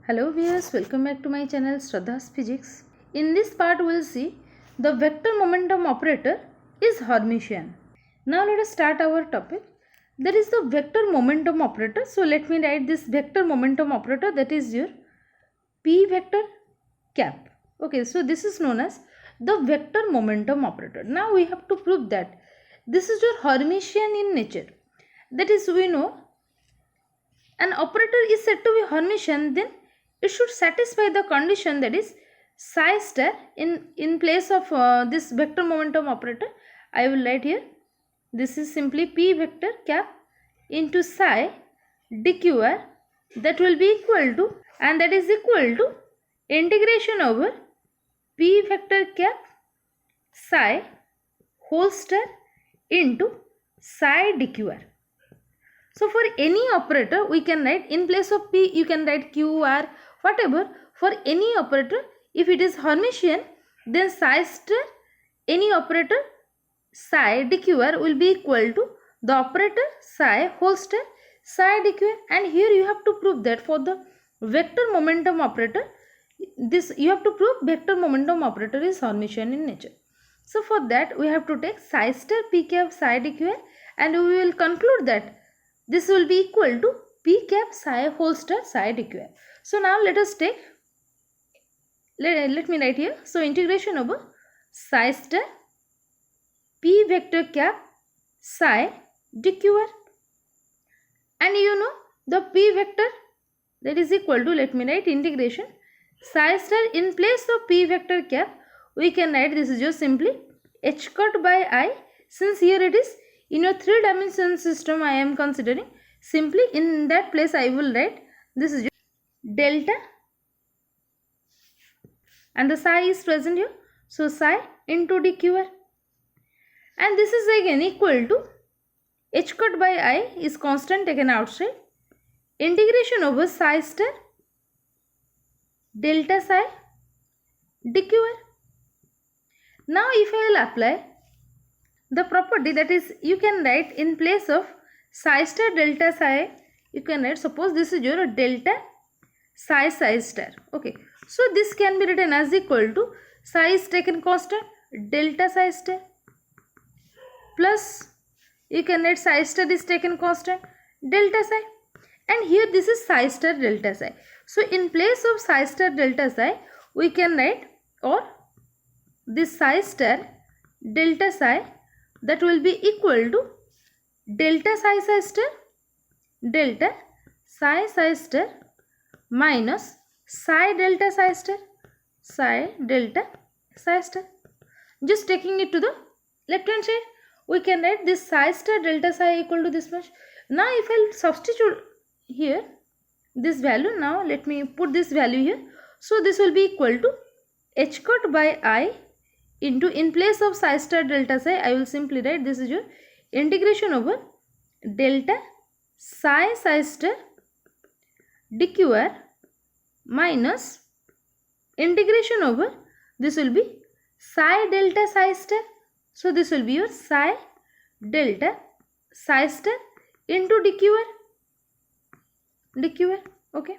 Hello viewers, welcome back to my channel Shraddha's Physics. In this part we will see the vector momentum operator is Hermitian. Now let us start our topic. There is the vector momentum operator. So let me write this vector momentum operator, that is your P vector cap. Okay, so this is known as the vector momentum operator. Now we have to prove that this is your Hermitian in nature. That is, we know an operator is said to be Hermitian, then it should satisfy the condition, that is psi star. In place of this vector momentum operator, I will write here, this is simply P vector cap into psi dqr, that will be equal to, and that is equal to integration over P vector cap psi whole star into psi dqr. So for any operator we can write, in place of P you can write Q, R, whatever. For any operator, if it is Hermitian, then psi star any operator psi dqr will be equal to the operator psi whole star psi dqr. And here you have to prove that for the vector momentum operator, this you have to prove vector momentum operator is Hermitian in nature. So for that we have to take psi star p cap psi dqr, and we will conclude that this will be equal to P cap psi whole star psi dqr. So now let us take, let me write here. So integration over psi star P vector cap psi dqr. And you know the P vector, that is equal to, let me write integration psi star, in place of P vector cap we can write, this is just simply h cut by I. Since here it is in a 3-dimensional system I am considering, simply in that place I will write, this is delta, and the psi is present here, so psi into dqr, and this is again equal to h cut by I is constant taken outside, integration over psi star delta psi dqr. Now if I will apply the property, that is you can write in place of psi star delta psi, you can write, suppose this is your delta psi star. Okay, so this can be written as equal to psi is taken constant, delta psi star, plus you can write psi star is taken constant, delta psi, and here this is psi star delta psi. So in place of psi star delta psi we can write, or this psi star delta psi, that will be equal to delta psi star delta psi star minus psi delta psi star psi delta psi star. Just taking it to the left hand side, we can write this psi star delta psi equal to this much. Now if I substitute here this value, now let me put this value here. So this will be equal to h cut by I into, in place of psi star delta psi I will simply write, this is your integration over delta psi star dqr minus integration over, this will be psi delta psi star. So this will be your psi delta psi star into dqr. Okay,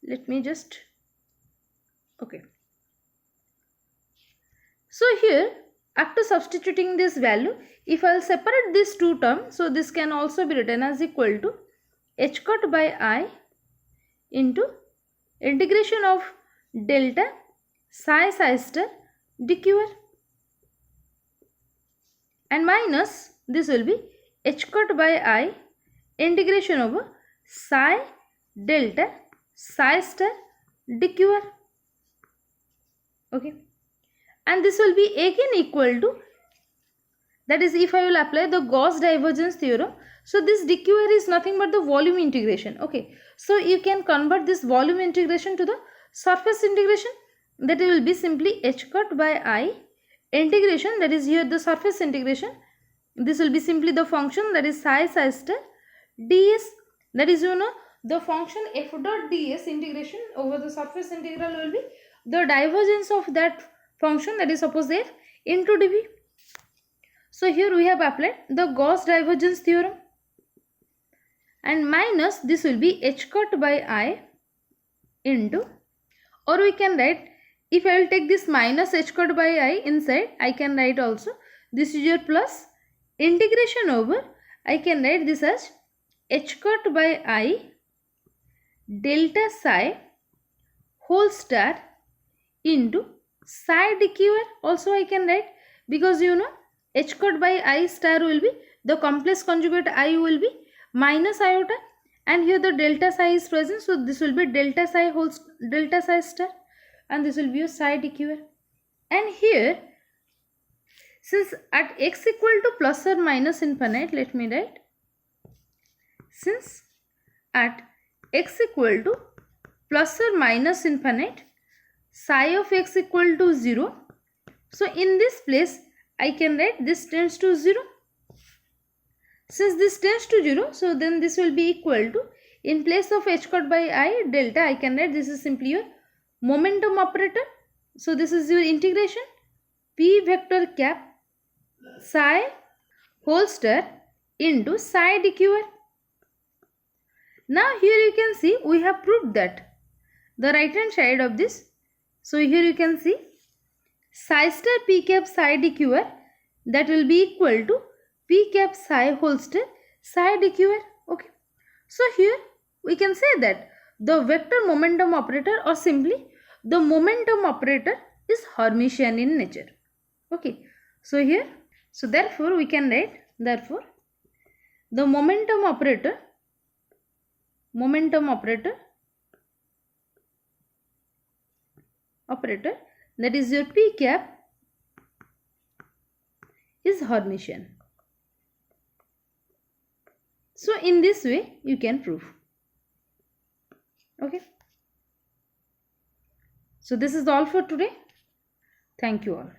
let me just, okay. So here after substituting this value, if I will separate these two terms, so this can also be written as equal to h cut by I into integration of delta psi star dqr, and minus this will be h cut by I integration over psi delta psi star dqr. Okay, and this will be again equal to, that is if I will apply the Gauss divergence theorem, so this dqr is nothing but the volume integration. Okay, so you can convert this volume integration to the surface integration, that will be simply h cut by I integration, that is here the surface integration, this will be simply the function, that is psi star ds, that is, you know, the function f dot ds integration over the surface integral will be the divergence of that function, that is suppose f into dv. So here we have applied the Gauss divergence theorem, and minus this will be h cut by I into, or we can write, if I will take this minus h squared by I inside, I can write also this is your plus integration over, I can write this as h squared by I delta psi whole star into psi dqr also I can write, because you know h squared by I star will be, the complex conjugate I will be minus iota, and here the delta psi is present, so this will be delta psi star, and this will be your psi dqr. And here, since at x equal to plus or minus infinite, let me write, since at x equal to plus or minus infinite, psi of x equal to 0, so in this place I can write this tends to 0. Since this tends to 0, so then this will be equal to, in place of h squared by I delta, I can write this is simply your momentum operator. So this is your integration p vector cap psi whole star into psi dqr. Now here you can see we have proved that the right hand side of this. So here you can see psi star p cap psi dqr, that will be equal to p cap psi whole star psi dqr. Okay. So here we can say that the vector momentum operator, or simply the momentum operator, is Hermitian in nature. Okay. So here, so therefore we can write, therefore the momentum operator that is your p cap is Hermitian. So in this way you can prove. Okay. So this is all for today. Thank you all.